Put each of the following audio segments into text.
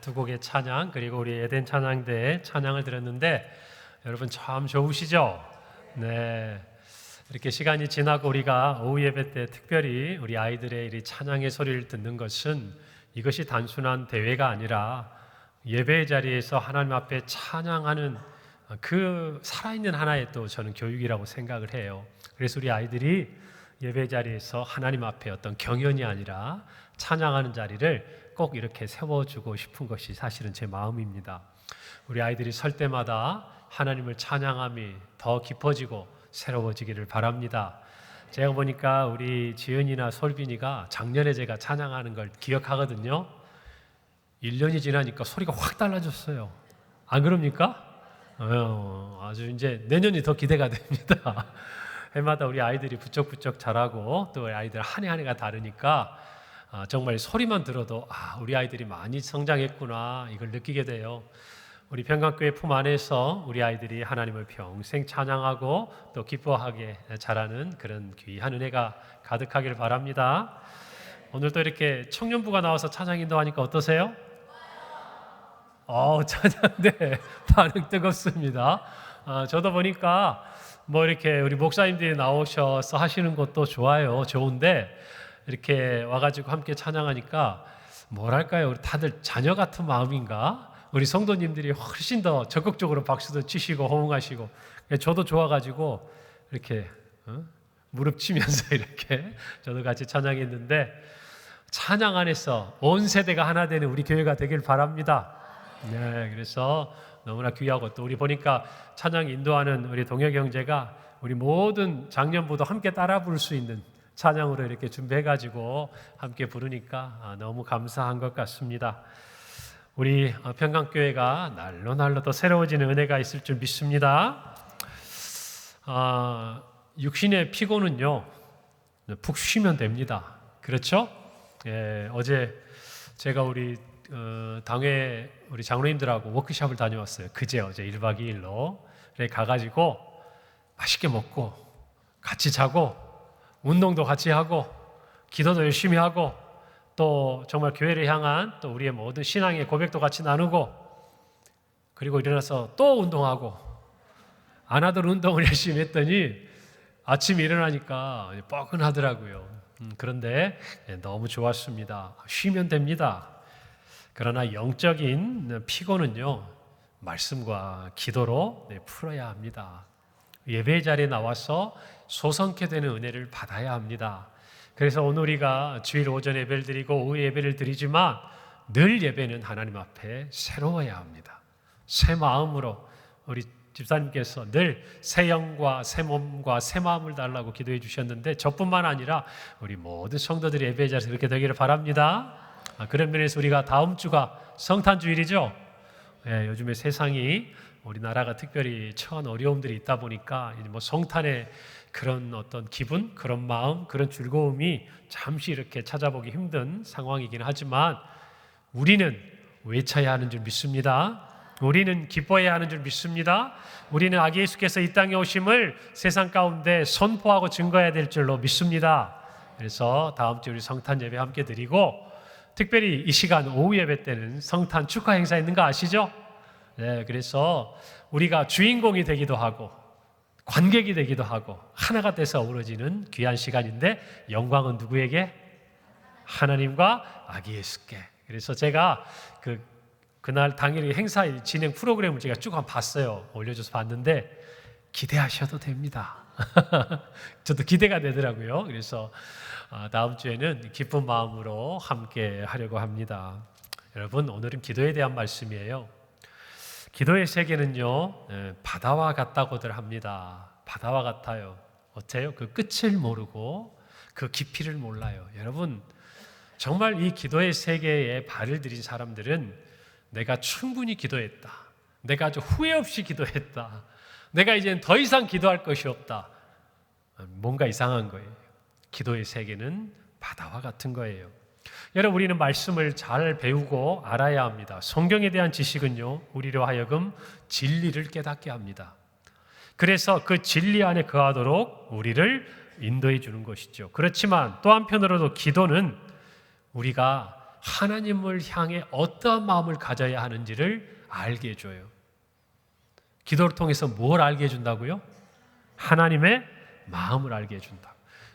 두 곡의 찬양 그리고 우리 에덴 찬양대의 찬양을 들었는데 여러분 참 좋으시죠? 네. 이렇게 시간이 지나고 우리가 오후 예배 때 특별히 우리 아이들의 이 찬양의 소리를 듣는 것은 이것이 단순한 대회가 아니라 예배의 자리에서 하나님 앞에 찬양하는 그 살아있는 하나의 또 저는 교육이라고 생각을 해요. 그래서 우리 아이들이 예배 자리에서 하나님 앞에 어떤 경연이 아니라 찬양하는 자리를 꼭 이렇게 세워주고 싶은 것이 사실은 제 마음입니다. 우리 아이들이 설 때마다 하나님을 찬양함이 더 깊어지고 새로워지기를 바랍니다. 제가 보니까 우리 지은이나 솔빈이가 작년에 제가 찬양하는 걸 기억하거든요. 1년이 지나니까 소리가 확 달라졌어요. 안 그럽니까? 아주 이제 내년이 더 기대가 됩니다. 해마다 우리 아이들이 부쩍부쩍 자라고 또 아이들 한 해 한 해가 다르니까 정말 소리만 들어도 우리 아이들이 많이 성장했구나 이걸 느끼게 돼요. 우리 평강교회 품 안에서 우리 아이들이 하나님을 평생 찬양하고 또 기뻐하게 자라는 그런 귀한 은혜가 가득하길 바랍니다. 오늘 또 이렇게 청년부가 나와서 찬양 인도하니까 어떠세요? 찬양 네 반응 뜨겁습니다. 저도 보니까 뭐 이렇게 우리 목사님들이 나오셔서 하시는 것도 좋아요. 좋은데 이렇게 와가지고 함께 찬양하니까 뭐랄까요? 우리 다들 자녀 같은 마음인가? 우리 성도님들이 훨씬 더 적극적으로 박수도 치시고 호응하시고 저도 좋아가지고 이렇게 무릎 치면서 이렇게 저도 같이 찬양했는데 찬양 안에서 온 세대가 하나 되는 우리 교회가 되길 바랍니다. 네, 그래서 너무나 귀하고 또 우리 보니까 찬양 인도하는 우리 동혁 형제가 우리 모든 장년부도 함께 따라 부를 수 있는 찬양으로 이렇게 준비해가지고 함께 부르니까 너무 감사한 것 같습니다. 우리 평강교회가 날로 날로 더 새로워지는 은혜가 있을 줄 믿습니다. 육신의 피곤은요 푹 쉬면 됩니다. 그렇죠? 예, 어제 제가 우리 당회 우리 장로님들하고 워크숍을 다녀왔어요. 어제 1박 2일로 가가지고 맛있게 먹고 같이 자고 운동도 같이 하고 기도도 열심히 하고 또 정말 교회를 향한 또 우리의 모든 신앙의 고백도 같이 나누고 그리고 일어나서 또 운동하고 안 하던 운동을 열심히 했더니 아침에 일어나니까 뻐근하더라고요. 그런데 너무 좋았습니다. 쉬면 됩니다. 그러나 영적인 피곤은요 말씀과 기도로 풀어야 합니다. 예배 자리에 나와서 소성케 되는 은혜를 받아야 합니다. 그래서 오늘 우리가 주일 오전 예배를 드리고 오후 예배를 드리지만 늘 예배는 하나님 앞에 새로워야 합니다. 새 마음으로 우리 집사님께서 늘 새 영과 새 몸과 새 마음을 달라고 기도해 주셨는데 저뿐만 아니라 우리 모든 성도들이 예배 자리에서 그렇게 되기를 바랍니다. 그런 면에서 우리가 다음 주가 성탄주일이죠. 요즘에 세상이 우리나라가 특별히 처한 어려움들이 있다 보니까 뭐 성탄의 그런 어떤 기분, 그런 마음, 그런 즐거움이 잠시 이렇게 찾아보기 힘든 상황이긴 하지만 우리는 외쳐야 하는 줄 믿습니다. 우리는 기뻐해야 하는 줄 믿습니다. 우리는 아기 예수께서 이 땅에 오심을 세상 가운데 선포하고 증거해야 될 줄로 믿습니다. 그래서 다음 주 우리 성탄 예배 함께 드리고 특별히 이 시간 오후 예배 때는 성탄 축하 행사 있는 거 아시죠? 네, 그래서 우리가 주인공이 되기도 하고 관객이 되기도 하고 하나가 돼서 어우러지는 귀한 시간인데 영광은 누구에게? 하나님과 아기 예수께. 그래서 제가 그날 당일 행사 진행 프로그램을 제가 쭉 한번 봤어요. 올려줘서 봤는데 기대하셔도 됩니다. 저도 기대가 되더라고요. 그래서 다음 주에는 기쁜 마음으로 함께 하려고 합니다. 여러분 오늘은 기도에 대한 말씀이에요. 기도의 세계는요 바다와 같다고들 합니다. 바다와 같아요. 어때요? 그 끝을 모르고 그 깊이를 몰라요. 여러분 정말 이 기도의 세계에 발을 들인 사람들은 내가 충분히 기도했다. 내가 아주 후회 없이 기도했다. 내가 이제는 더 이상 기도할 것이 없다. 뭔가 이상한 거예요. 기도의 세계는 바다와 같은 거예요. 여러분 우리는 말씀을 잘 배우고 알아야 합니다. 성경에 대한 지식은요 우리로 하여금 진리를 깨닫게 합니다. 그래서 그 진리 안에 거하도록 우리를 인도해 주는 것이죠. 그렇지만 또 한편으로도 기도는 우리가 하나님을 향해 어떠한 마음을 가져야 하는지를 알게 해줘요. 기도를 통해서 뭘 알게 해준다고요? 하나님의 마음을 알게 해준다.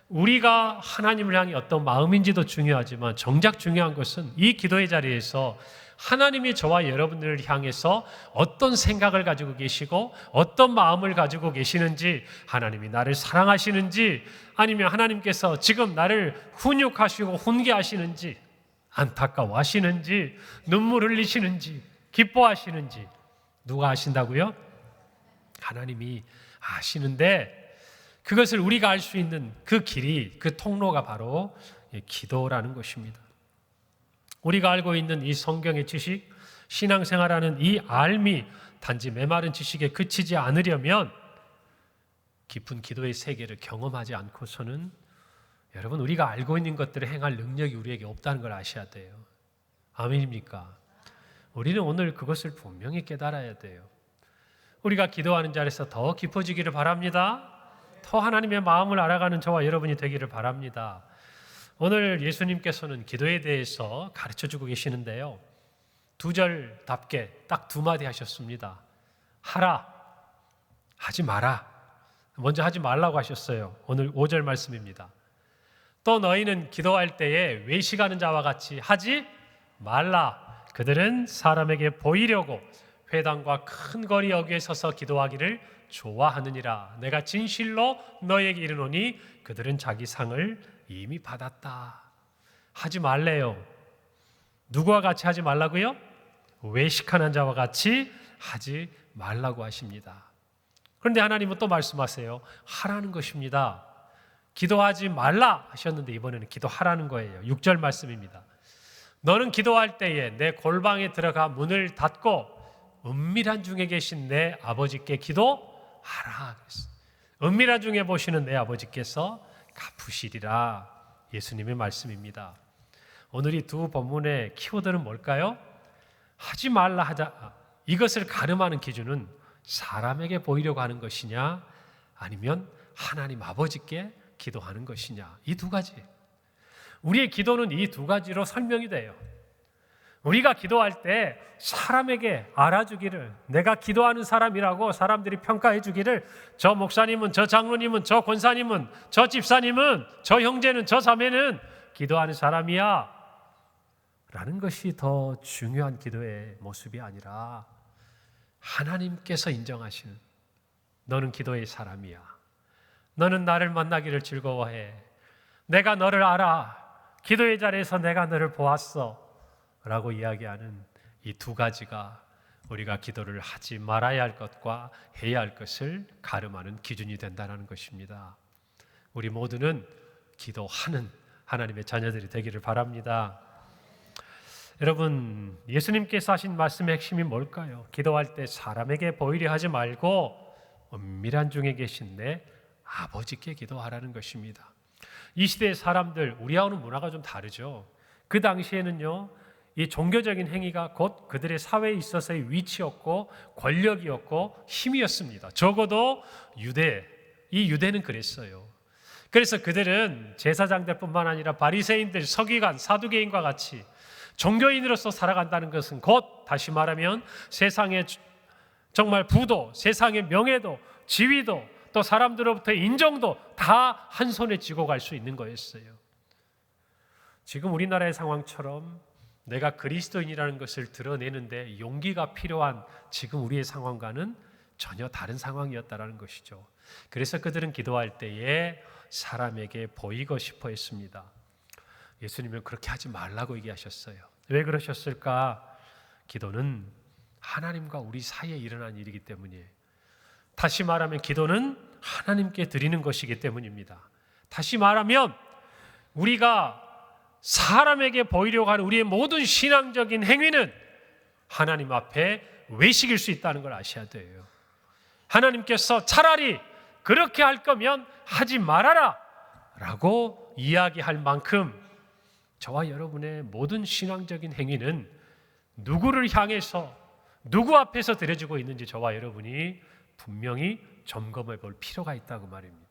우리가 하나님을 향해 어떤 마음인지도 중요하지만 정작 중요한 것은 이 기도의 자리에서 하나님이 저와 여러분들을 향해서 어떤 생각을 가지고 계시고 어떤 마음을 가지고 계시는지, 하나님이 나를 사랑하시는지, 아니면 하나님께서 지금 나를 훈육하시고 훈계하시는지, 안타까워하시는지, 눈물 흘리시는지, 기뻐하시는지 누가 아신다고요? 하나님이 아시는데, 그것을 우리가 알 수 있는 그 길이, 그 통로가 바로 기도라는 것입니다. 우리가 알고 있는 이 성경의 지식, 신앙생활하는 이 알미 단지 메마른 지식에 그치지 않으려면 깊은 기도의 세계를 경험하지 않고서는 여러분, 우리가 알고 있는 것들을 행할 능력이 우리에게 없다는 걸 아셔야 돼요. 아멘입니까? 우리는 오늘 그것을 분명히 깨달아야 돼요. 우리가 기도하는 자리에서 더 깊어지기를 바랍니다. 더 하나님의 마음을 알아가는 저와 여러분이 되기를 바랍니다. 오늘 예수님께서는 기도에 대해서 가르쳐주고 계시는데요, 2절답게 딱 2마디 하셨습니다. 하라, 하지 마라. 먼저 하지 말라고 하셨어요. 오늘 5절 말씀입니다. 또 너희는 기도할 때에 외식하는 자와 같이 하지 말라. 그들은 사람에게 보이려고 회당과 큰 거리 여기에 서서 기도하기를 좋아하느니라. 내가 진실로 너에게 이르노니 그들은 자기 상을 이미 받았다. 하지 말래요. 누구와 같이 하지 말라고요? 외식하는 자와 같이 하지 말라고 하십니다. 그런데 하나님은 또 말씀하세요. 하라는 것입니다. 기도하지 말라 하셨는데 이번에는 기도하라는 거예요. 6절 말씀입니다. 너는 기도할 때에 내 골방에 들어가 문을 닫고 은밀한 중에 계신 내 아버지께 기도하라. 은밀한 중에 보시는 내 아버지께서 갚으시리라. 예수님의 말씀입니다. 오늘 이 두 본문의 키워드는 뭘까요? 하지 말라 하자. 이것을 가름하는 기준은 사람에게 보이려고 하는 것이냐, 아니면 하나님 아버지께 기도하는 것이냐, 이 두 가지. 우리의 기도는 이 두 가지로 설명이 돼요. 우리가 기도할 때 사람에게 알아주기를, 내가 기도하는 사람이라고 사람들이 평가해 주기를, 저 목사님은, 저 장로님은, 저 권사님은, 저 집사님은, 저 형제는, 저 자매는 기도하는 사람이야 라는 것이 더 중요한 기도의 모습이 아니라, 하나님께서 인정하시는, 너는 기도의 사람이야, 너는 나를 만나기를 즐거워해, 내가 너를 알아, 기도의 자리에서 내가 너를 보았어 라고 이야기하는 이 두 가지가 우리가 기도를 하지 말아야 할 것과 해야 할 것을 가름하는 기준이 된다는 것입니다. 우리 모두는 기도하는 하나님의 자녀들이 되기를 바랍니다. 여러분, 예수님께서 하신 말씀의 핵심이 뭘까요? 기도할 때 사람에게 보이려 하지 말고 은밀한 중에 계신 내 아버지께 기도하라는 것입니다. 이 시대의 사람들, 우리하고는 문화가 좀 다르죠. 그 당시에는요, 이 종교적인 행위가 곧 그들의 사회에 있어서의 위치였고 권력이었고 힘이었습니다. 적어도 이 유대는 그랬어요. 그래서 그들은 제사장들뿐만 아니라 바리새인들, 서기관, 사두개인과 같이 종교인으로서 살아간다는 것은 곧 다시 말하면 세상의 정말 부도, 세상의 명예도, 지위도, 또 사람들로부터의 인정도 다 한 손에 쥐고 갈 수 있는 거였어요. 지금 우리나라의 상황처럼 내가 그리스도인이라는 것을 드러내는데 용기가 필요한 지금 우리의 상황과는 전혀 다른 상황이었다는 것이죠. 그래서 그들은 기도할 때에 사람에게 보이고 싶어 했습니다. 예수님은 그렇게 하지 말라고 얘기하셨어요. 왜 그러셨을까? 기도는 하나님과 우리 사이에 일어난 일이기 때문이에요. 다시 말하면 기도는 하나님께 드리는 것이기 때문입니다. 다시 말하면 우리가 사람에게 보이려고 하는 우리의 모든 신앙적인 행위는 하나님 앞에 외식일 수 있다는 걸 아셔야 돼요. 하나님께서 차라리 그렇게 할 거면 하지 말아라 라고 이야기할 만큼 저와 여러분의 모든 신앙적인 행위는 누구를 향해서 누구 앞에서 드려지고 있는지 저와 여러분이 분명히 점검해 볼 필요가 있다고 말입니다.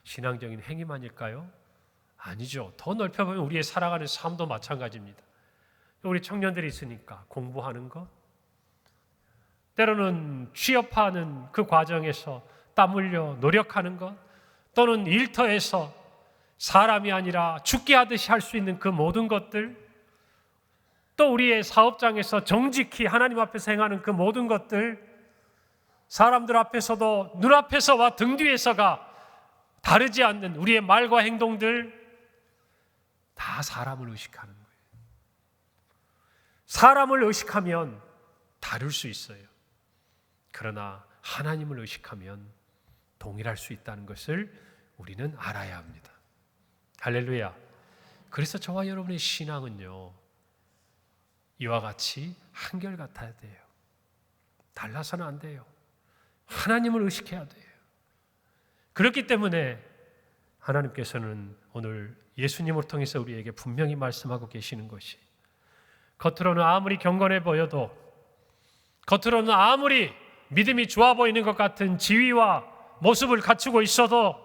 신앙적인 행위만일까요? 아니죠. 더 넓혀보면 우리의 살아가는 삶도 마찬가지입니다. 우리 청년들이 있으니까 공부하는 것, 때로는 취업하는 그 과정에서 땀 흘려 노력하는 것, 또는 일터에서 사람이 아니라 죽게 하듯이 할 수 있는 그 모든 것들, 또 우리의 사업장에서 정직히 하나님 앞에서 행하는 그 모든 것들, 사람들 앞에서도 눈앞에서와 등 뒤에서가 다르지 않는 우리의 말과 행동들, 다 사람을 의식하는 거예요. 사람을 의식하면 다를 수 있어요. 그러나 하나님을 의식하면 동일할 수 있다는 것을 우리는 알아야 합니다. 할렐루야. 그래서 저와 여러분의 신앙은요, 이와 같이 한결같아야 돼요. 달라서는 안 돼요. 하나님을 의식해야 돼요. 그렇기 때문에 하나님께서는 오늘 예수님을 통해서 우리에게 분명히 말씀하고 계시는 것이, 겉으로는 아무리 경건해 보여도, 겉으로는 아무리 믿음이 좋아 보이는 것 같은 지위와 모습을 갖추고 있어도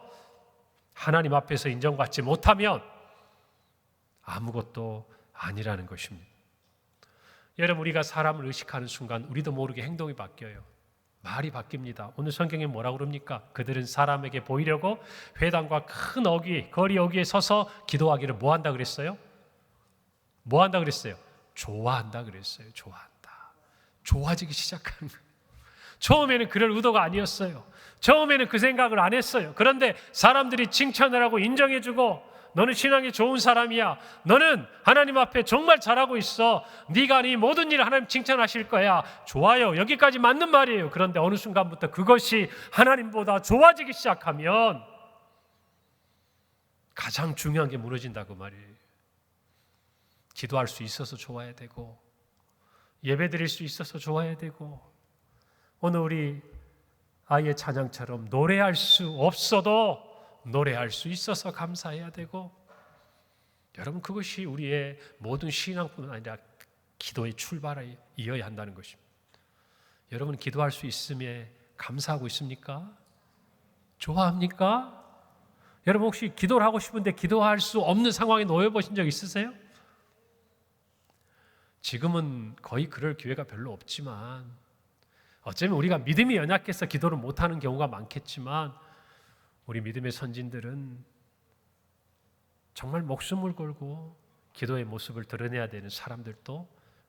하나님 앞에서 인정받지 못하면 아무것도 아니라는 것입니다. 여러분, 우리가 사람을 의식하는 순간 우리도 모르게 행동이 바뀌어요. 말이 바뀝니다. 오늘 성경에 뭐라고 그럽니까? 그들은 사람에게 보이려고 회당과 큰 어귀, 거리 어귀에 서서 기도하기를 뭐 한다 그랬어요? 뭐 한다 그랬어요? 좋아한다 그랬어요. 좋아한다. 좋아지기 시작하는 거예요. 처음에는 그럴 의도가 아니었어요. 처음에는 그 생각을 안 했어요. 그런데 사람들이 칭찬을 하고 인정해주고, 너는 신앙이 좋은 사람이야, 너는 하나님 앞에 정말 잘하고 있어, 네가 네 모든 일을 하나님 칭찬하실 거야, 좋아요, 여기까지 맞는 말이에요. 그런데 어느 순간부터 그것이 하나님보다 좋아지기 시작하면 가장 중요한 게 무너진다고 말이에요. 기도할 수 있어서 좋아야 되고, 예배 드릴 수 있어서 좋아야 되고, 오늘 우리 아이의 찬양처럼 노래할 수 없어도 노래할 수 있어서 감사해야 되고, 여러분, 그것이 우리의 모든 신앙뿐만 아니라 기도의 출발에 이어야 한다는 것입니다. 여러분, 기도할 수 있음에 감사하고 있습니까? 좋아합니까? 여러분, 혹시 기도를 하고 싶은데 기도할 수 없는 상황에 놓여 보신 적 있으세요? 지금은 거의 그럴 기회가 별로 없지만, 어쩌면 우리가 믿음이 연약해서 기도를 못하는 경우가 많겠지만, 우리 믿음의 선진들은 정말 목숨을 걸고 기도의 모습을 드러내야 되는 사람들도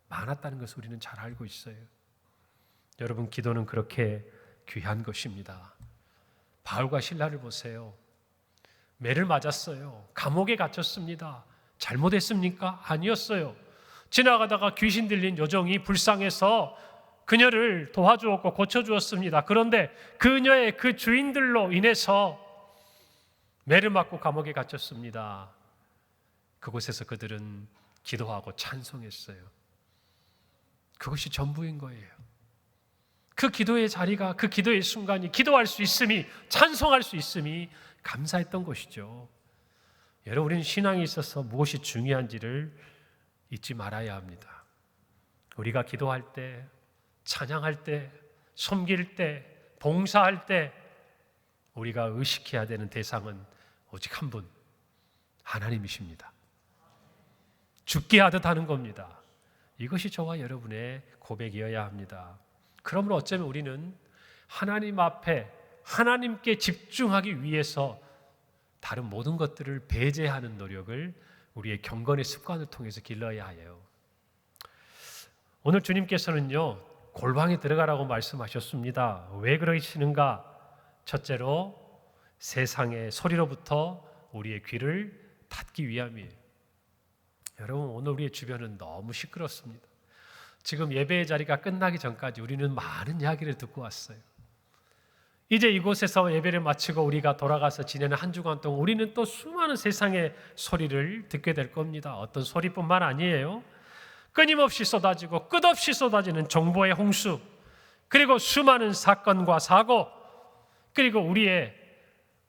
많았다는 것을 우리는 잘 알고 있어요. 여러분, 기도는 그렇게 귀한 것입니다. 바울과 실라를 보세요. 매를 맞았어요. 감옥에 갇혔습니다. 잘못했습니까? 아니었어요. 지나가다가 귀신 들린 여종이 불쌍해서 그녀를 도와주었고 고쳐주었습니다. 그런데 그녀의 그 주인들로 인해서 매를 맞고 감옥에 갇혔습니다. 그곳에서 그들은 기도하고 찬송했어요. 그것이 전부인 거예요. 그 기도의 자리가, 그 기도의 순간이, 기도할 수 있음이, 찬송할 수 있음이 감사했던 것이죠. 여러분, 우리는 신앙에 있어서 무엇이 중요한지를 잊지 말아야 합니다. 우리가 기도할 때, 찬양할 때, 섬길 때, 봉사할 때 우리가 의식해야 되는 대상은 오직 한 분, 하나님이십니다. 죽게 하듯 하는 겁니다. 이것이 저와 여러분의 고백이어야 합니다. 그러므로 어쩌면 우리는 하나님 앞에 하나님께 집중하기 위해서 다른 모든 것들을 배제하는 노력을 우리의 경건의 습관을 통해서 길러야 해요. 오늘 주님께서는요, 골방에 들어가라고 말씀하셨습니다. 왜 그러시는가? 첫째로 세상의 소리로부터 우리의 귀를 닫기 위함이에요. 여러분, 오늘 우리의 주변은 너무 시끄럽습니다. 지금 예배의 자리가 끝나기 전까지 우리는 많은 이야기를 듣고 왔어요. 이제 이곳에서 예배를 마치고 우리가 돌아가서 지내는 한 주간 동안 우리는 또 수많은 세상의 소리를 듣게 될 겁니다. 어떤 소리뿐만 아니에요. 끊임없이 쏟아지고 끝없이 쏟아지는 정보의 홍수, 그리고 수많은 사건과 사고, 그리고 우리의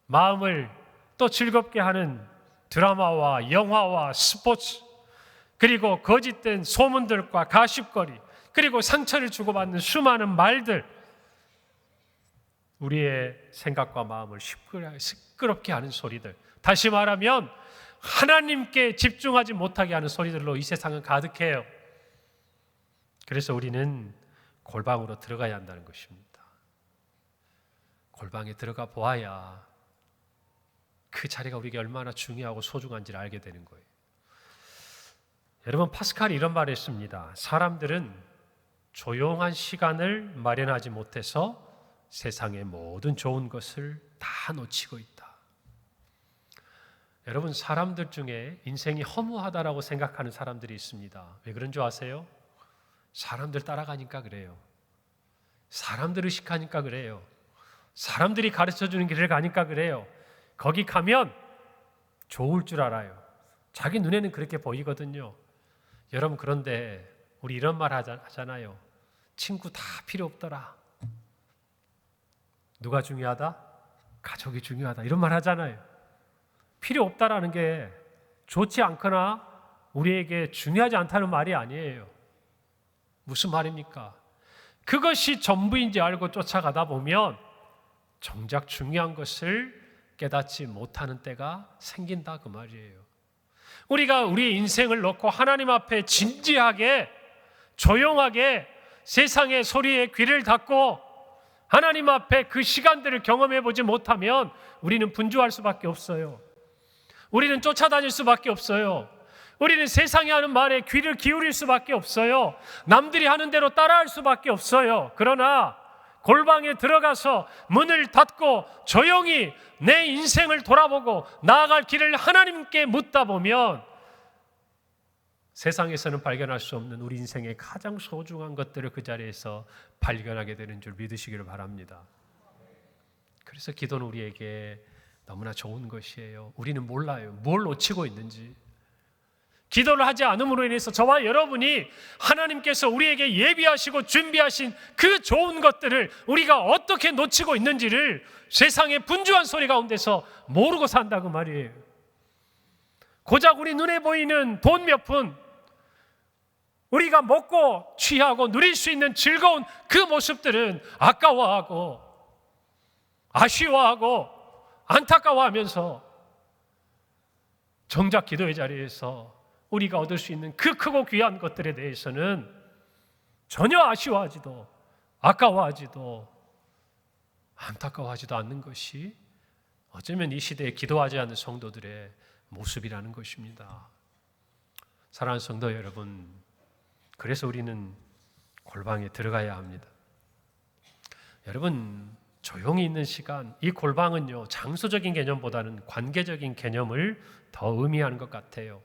마음을 또 즐겁게 하는 드라마와 영화와 스포츠, 그리고 거짓된 소문들과 가십거리, 그리고 상처를 주고받는 수많은 말들, 우리의 생각과 마음을 시끄럽게 하는 소리들, 다시 말하면 하나님께 집중하지 못하게 하는 소리들로 이 세상은 가득해요. 그래서 우리는 골방으로 들어가야 한다는 것입니다. 골방에 들어가 보아야 그 자리가 우리에게 얼마나 중요하고 소중한지를 알게 되는 거예요. 여러분, 파스칼이 이런 말을 했습니다. 사람들은 조용한 시간을 마련하지 못해서 세상의 모든 좋은 것을 다 놓치고 있다. 여러분, 사람들 중에 인생이 허무하다라고 생각하는 사람들이 있습니다. 왜 그런 줄 아세요? 사람들 따라가니까 그래요. 사람들 의식하니까 그래요. 사람들이 가르쳐주는 길을 가니까 그래요. 거기 가면 좋을 줄 알아요. 자기 눈에는 그렇게 보이거든요. 여러분, 그런데 우리 이런 말 하잖아요. 친구 다 필요 없더라. 누가 중요하다? 가족이 중요하다. 이런 말 하잖아요. 필요 없다라는 게 좋지 않거나 우리에게 중요하지 않다는 말이 아니에요. 무슨 말입니까? 그것이 전부인지 알고 쫓아가다 보면 정작 중요한 것을 깨닫지 못하는 때가 생긴다, 그 말이에요. 우리가 우리의 인생을 놓고 하나님 앞에 진지하게 조용하게 세상의 소리에 귀를 닫고 하나님 앞에 그 시간들을 경험해 보지 못하면 우리는 분주할 수밖에 없어요. 우리는 쫓아다닐 수밖에 없어요. 우리는 세상이 하는 말에 귀를 기울일 수밖에 없어요. 남들이 하는 대로 따라할 수밖에 없어요. 그러나 골방에 들어가서 문을 닫고 조용히 내 인생을 돌아보고 나아갈 길을 하나님께 묻다 보면 세상에서는 발견할 수 없는 우리 인생의 가장 소중한 것들을 그 자리에서 발견하게 되는 줄 믿으시기를 바랍니다. 그래서 기도는 우리에게 너무나 좋은 것이에요. 우리는 몰라요. 뭘 놓치고 있는지. 기도를 하지 않음으로 인해서 저와 여러분이 하나님께서 우리에게 예비하시고 준비하신 그 좋은 것들을 우리가 어떻게 놓치고 있는지를 세상의 분주한 소리 가운데서 모르고 산다고 말이에요. 고작 우리 눈에 보이는 돈 몇 푼, 우리가 먹고 취하고 누릴 수 있는 즐거운 그 모습들은 아까워하고 아쉬워하고 안타까워하면서 정작 기도의 자리에서 우리가 얻을 수 있는 그 크고 귀한 것들에 대해서는 전혀 아쉬워하지도 아까워하지도 안타까워하지도 않는 것이 어쩌면 이 시대에 기도하지 않는 성도들의 모습이라는 것입니다. 사랑하는 성도 여러분, 그래서 우리는 골방에 들어가야 합니다. 여러분, 조용히 있는 시간, 이 골방은요, 장소적인 개념보다는 관계적인 개념을 더 의미하는 것 같아요.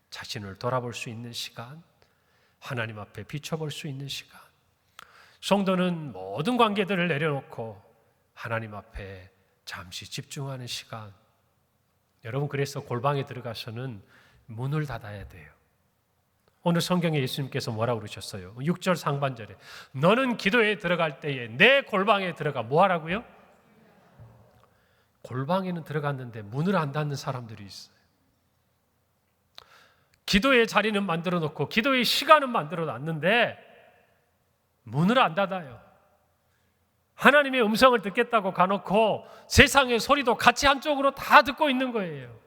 자신을 돌아볼 수 있는 시간, 하나님 앞에 비춰볼 수 있는 시간. 성도는 모든 관계들을 내려놓고 하나님 앞에 잠시 집중하는 시간. 여러분, 그래서 골방에 들어가서는 문을 닫아야 돼요. 오늘 성경에 예수님께서 뭐라고 그러셨어요? 6절 상반절에 너는 기도에 들어갈 때에 내 골방에 들어가 뭐 하라고요? 골방에는 들어갔는데 문을 안 닫는 사람들이 있어요. 기도의 자리는 만들어 놓고 기도의 시간은 만들어 놨는데 문을 안 닫아요. 하나님의 음성을 듣겠다고 가놓고 세상의 소리도 같이 한쪽으로 다 듣고 있는 거예요.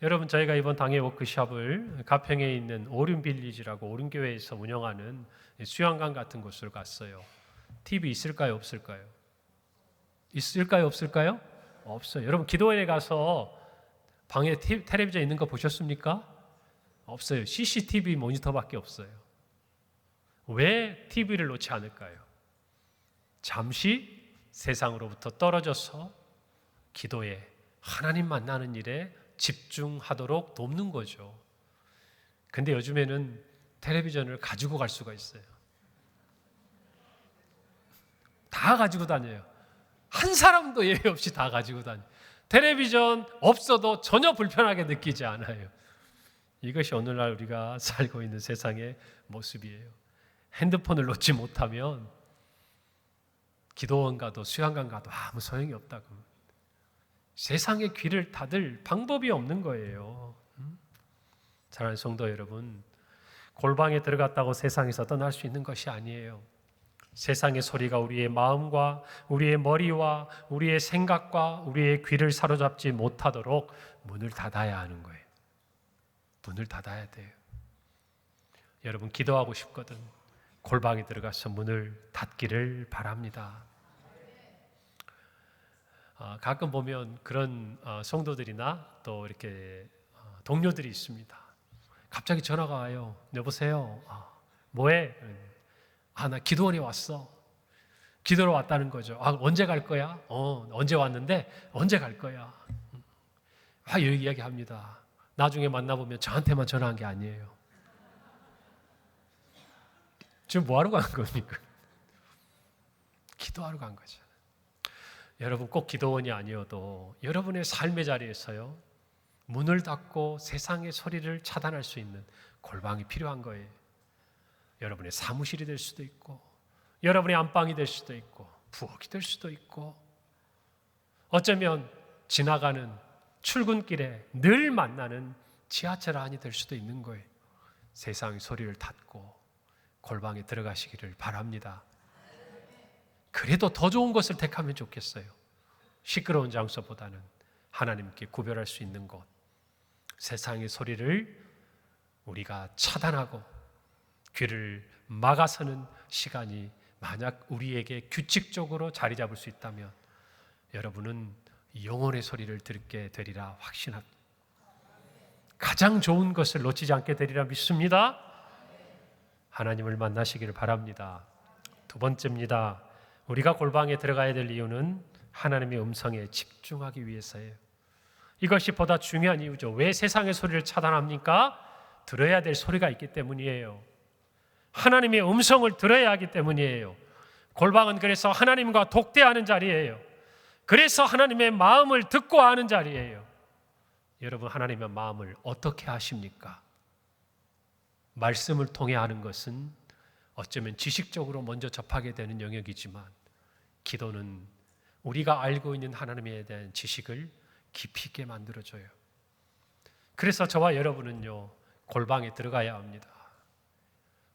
여러분, 저희가 이번 당회 워크숍을 가평에 있는 오륜빌리지라고 오륜교회에서 운영하는 수영관 같은 곳을 갔어요. TV 있을까요? 없을까요? 있을까요? 없을까요? 없어요. 여러분, 기도회에 가서 방에 텔레비전 있는 거 보셨습니까? 없어요. CCTV 모니터밖에 없어요. 왜 TV를 놓지 않을까요? 잠시 세상으로부터 떨어져서 기도에 하나님 만나는 일에 집중하도록 돕는 거죠. 근데 요즘에는 텔레비전을 가지고 갈 수가 있어요. 다 가지고 다녀요. 한 사람도 예외 없이 다 가지고 다녀요. 텔레비전 없어도 전혀 불편하게 느끼지 않아요. 이것이 오늘날 우리가 살고 있는 세상의 모습이에요. 핸드폰을 놓지 못하면 기도원 가도 수양관 가도 아무 소용이 없다고. 세상의 귀를 닫을 방법이 없는 거예요. 사랑하는 성도 여러분, 골방에 들어갔다고 세상에서 떠날 수 있는 것이 아니에요. 세상의 소리가 우리의 마음과 우리의 머리와 우리의 생각과 우리의 귀를 사로잡지 못하도록 문을 닫아야 하는 거예요. 문을 닫아야 돼요. 여러분 기도하고 싶거든 골방에 들어가서 문을 닫기를 바랍니다. 가끔 보면 그런 성도들이나 또 이렇게 동료들이 있습니다. 갑자기 전화가 와요. 여보세요. 뭐해? 나 기도원에 왔어. 기도로 왔다는 거죠. 언제 갈 거야? 언제 왔는데 언제 갈 거야? 여기 이야기합니다. 나중에 만나보면 저한테만 전화한 게 아니에요. 지금 뭐하러 간 겁니까? 기도하러 간 거죠. 여러분 꼭 기도원이 아니어도 여러분의 삶의 자리에서요 문을 닫고 세상의 소리를 차단할 수 있는 골방이 필요한 거예요. 여러분의 사무실이 될 수도 있고 여러분의 안방이 될 수도 있고 부엌이 될 수도 있고 어쩌면 지나가는 출근길에 늘 만나는 지하철 안이 될 수도 있는 거예요. 세상의 소리를 닫고 골방에 들어가시기를 바랍니다. 그래도 더 좋은 것을 택하면 좋겠어요. 시끄러운 장소보다는 하나님께 구별할 수 있는 곳, 세상의 소리를 우리가 차단하고 귀를 막아서는 시간이 만약 우리에게 규칙적으로 자리 잡을 수 있다면 여러분은 영혼의 소리를 듣게 되리라 확신합니다. 가장 좋은 것을 놓치지 않게 되리라 믿습니다. 하나님을 만나시기를 바랍니다. 두 번째입니다. 우리가 골방에 들어가야 될 이유는 하나님의 음성에 집중하기 위해서예요. 이것이 보다 중요한 이유죠. 왜 세상의 소리를 차단합니까? 들어야 될 소리가 있기 때문이에요. 하나님의 음성을 들어야 하기 때문이에요. 골방은 그래서 하나님과 독대하는 자리예요. 그래서 하나님의 마음을 듣고 아는 자리예요. 여러분 하나님의 마음을 어떻게 아십니까? 말씀을 통해 아는 것은 어쩌면 지식적으로 먼저 접하게 되는 영역이지만 기도는 우리가 알고 있는 하나님에 대한 지식을 깊이 있게 만들어줘요. 그래서 저와 여러분은요 골방에 들어가야 합니다.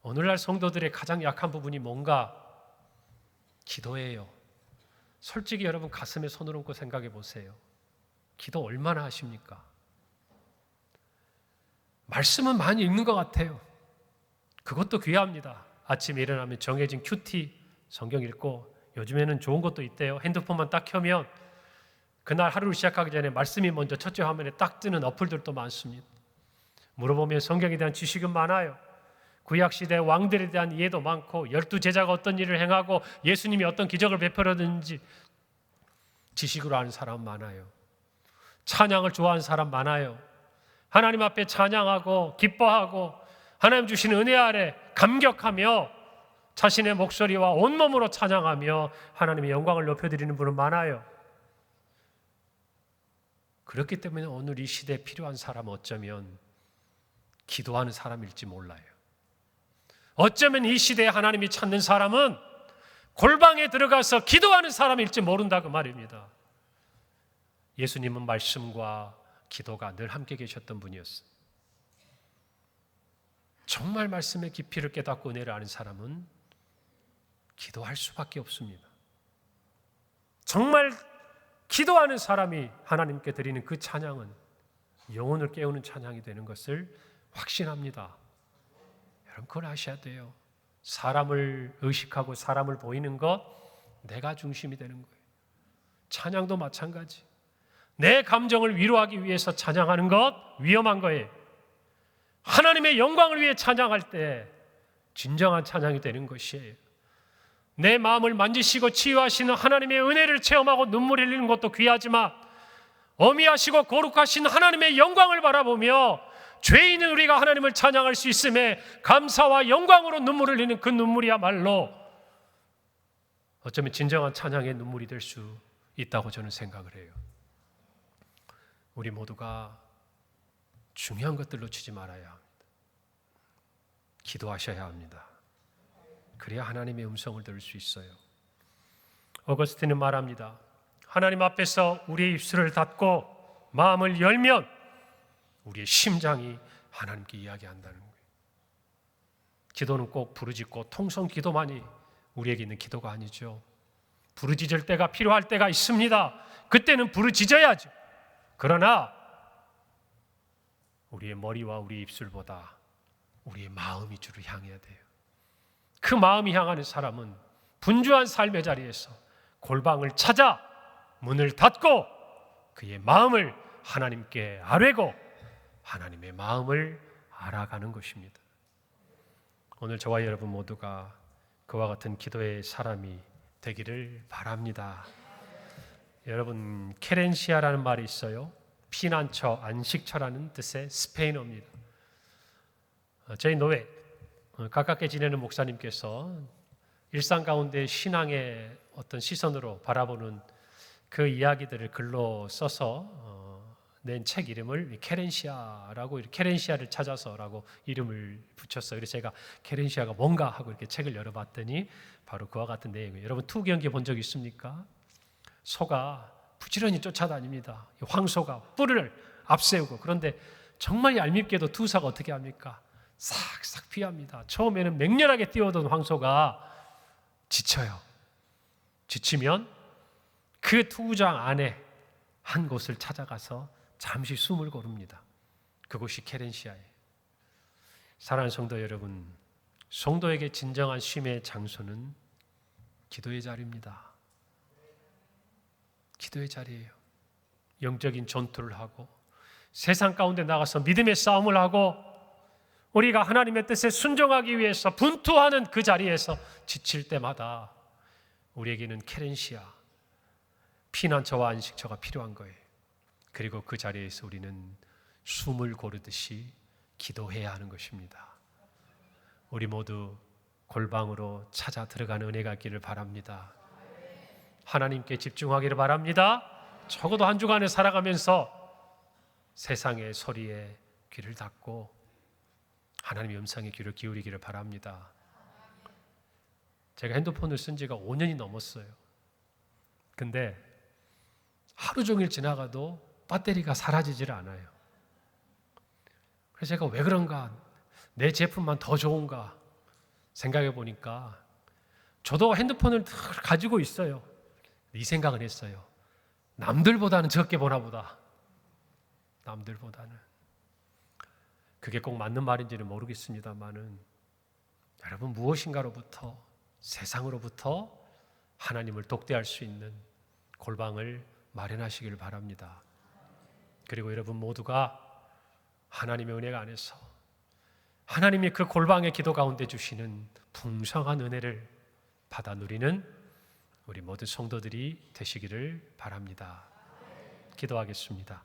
오늘날 성도들의 가장 약한 부분이 뭔가? 기도예요. 솔직히 여러분 가슴에 손을 얹고 생각해 보세요. 기도 얼마나 하십니까? 말씀은 많이 읽는 것 같아요. 그것도 귀합니다. 아침에 일어나면 정해진 큐티 성경 읽고 요즘에는 좋은 것도 있대요. 핸드폰만 딱 켜면 그날 하루를 시작하기 전에 말씀이 먼저 첫째 화면에 딱 뜨는 어플들도 많습니다. 물어보면 성경에 대한 지식은 많아요. 구약시대 왕들에 대한 이해도 많고 12제자가 어떤 일을 행하고 예수님이 어떤 기적을 베풀었는지 지식으로 아는 사람 많아요. 찬양을 좋아하는 사람 많아요. 하나님 앞에 찬양하고 기뻐하고 하나님 주신 은혜 아래 감격하며 자신의 목소리와 온몸으로 찬양하며 하나님의 영광을 높여드리는 분은 많아요. 그렇기 때문에 오늘 이 시대에 필요한 사람은 어쩌면 기도하는 사람일지 몰라요. 어쩌면 이 시대에 하나님이 찾는 사람은 골방에 들어가서 기도하는 사람일지 모른다 그 말입니다. 예수님은 말씀과 기도가 늘 함께 계셨던 분이었어요. 정말 말씀의 깊이를 깨닫고 은혜를 아는 사람은 기도할 수밖에 없습니다. 정말 기도하는 사람이 하나님께 드리는 그 찬양은 영혼을 깨우는 찬양이 되는 것을 확신합니다. 여러분 그걸 아셔야 돼요. 사람을 의식하고 사람을 보이는 것 내가 중심이 되는 거예요. 찬양도 마찬가지. 내 감정을 위로하기 위해서 찬양하는 것 위험한 거예요. 하나님의 영광을 위해 찬양할 때 진정한 찬양이 되는 것이에요. 내 마음을 만지시고 치유하시는 하나님의 은혜를 체험하고 눈물 흘리는 것도 귀하지만 어미하시고 거룩하신 하나님의 영광을 바라보며 죄인은 우리가 하나님을 찬양할 수 있음에 감사와 영광으로 눈물을 흘리는 그 눈물이야말로 어쩌면 진정한 찬양의 눈물이 될 수 있다고 저는 생각을 해요. 우리 모두가 중요한 것들 놓치지 말아야 합니다. 기도하셔야 합니다. 그래야 하나님의 음성을 들을 수 있어요. 어거스틴은 말합니다. 하나님 앞에서 우리의 입술을 닫고 마음을 열면 우리의 심장이 하나님께 이야기한다는 거예요. 기도는 꼭 부르짖고 통성 기도만이 우리에게 있는 기도가 아니죠. 부르짖을 때가 필요할 때가 있습니다. 그때는 부르짖어야죠. 그러나 우리의 머리와 우리 입술보다 우리의 마음이 주를 향해야 돼요. 그 마음이 향하는 사람은 분주한 삶의 자리에서 골방을 찾아 문을 닫고 그의 마음을 하나님께 아뢰고 하나님의 마음을 알아가는 것입니다. 오늘 저와 여러분 모두가 그와 같은 기도의 사람이 되기를 바랍니다. 여러분, 케렌시아라는 말이 있어요. 피난처, 안식처라는 뜻의 스페인어입니다. 저희 노회 가깝게 지내는 목사님께서 일상 가운데 신앙의 어떤 시선으로 바라보는 그 이야기들을 글로 써서 낸 책 이름을 케렌시아라고, 케렌시아를 찾아서라고 이름을 붙였어요. 그래서 제가 케렌시아가 뭔가 하고 이렇게 책을 열어봤더니 바로 그와 같은 내용이에요. 여러분, 투경기 본 적 있습니까? 소가 부지런히 쫓아다닙니다. 황소가 뿔을 앞세우고. 그런데 정말 얄밉게도 투사가 어떻게 합니까? 싹싹 피합니다. 처음에는 맹렬하게 뛰어오던 황소가 지쳐요. 지치면 그 투구장 안에 한 곳을 찾아가서 잠시 숨을 고릅니다. 그곳이 케렌시아예요. 사랑하는 성도 여러분, 성도에게 진정한 쉼의 장소는 기도의 자리입니다. 기도의 자리예요. 영적인 전투를 하고 세상 가운데 나가서 믿음의 싸움을 하고 우리가 하나님의 뜻에 순종하기 위해서 분투하는 그 자리에서 지칠 때마다 우리에게는 케렌시아, 피난처와 안식처가 필요한 거예요. 그리고 그 자리에서 우리는 숨을 고르듯이 기도해야 하는 것입니다. 우리 모두 골방으로 찾아 들어가는 은혜가 있기를 바랍니다. 하나님께 집중하기를 바랍니다. 적어도 한 주간을 살아가면서 세상의 소리에 귀를 닫고 하나님의 음성에 귀를 기울이기를 바랍니다. 제가 핸드폰을 쓴 지가 5년이 넘었어요. 근데 하루 종일 지나가도 배터리가 사라지질 않아요. 그래서 제가 왜 그런가, 내 제품만 더 좋은가 생각해 보니까 저도 핸드폰을 가지고 있어요. 이 생각을 했어요. 남들보다는 적게 보나 보다. 남들보다는. 그게 꼭 맞는 말인지는 모르겠습니다만은 여러분, 무엇인가로부터, 세상으로부터 하나님을 독대할 수 있는 골방을 마련하시기를 바랍니다. 그리고 여러분 모두가 하나님의 은혜가 안에서 하나님이 그 골방의 기도 가운데 주시는 풍성한 은혜를 받아 누리는 우리 모든 성도들이 되시기를 바랍니다. 기도하겠습니다.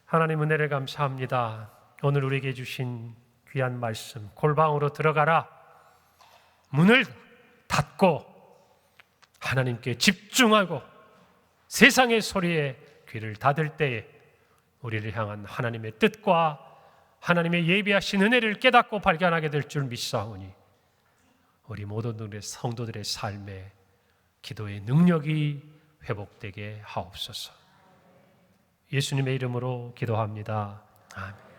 하나님, 은혜를 감사합니다. 오늘 우리에게 주신 귀한 말씀, 골방으로 들어가라, 문을 닫고 하나님께 집중하고 세상의 소리에 귀를 닫을 때에 우리를 향한 하나님의 뜻과 하나님의 예비하신 은혜를 깨닫고 발견하게 될 줄 믿사오니 우리 모든 성도들의 삶에 기도의 능력이 회복되게 하옵소서. 예수님의 이름으로 기도합니다. 아멘.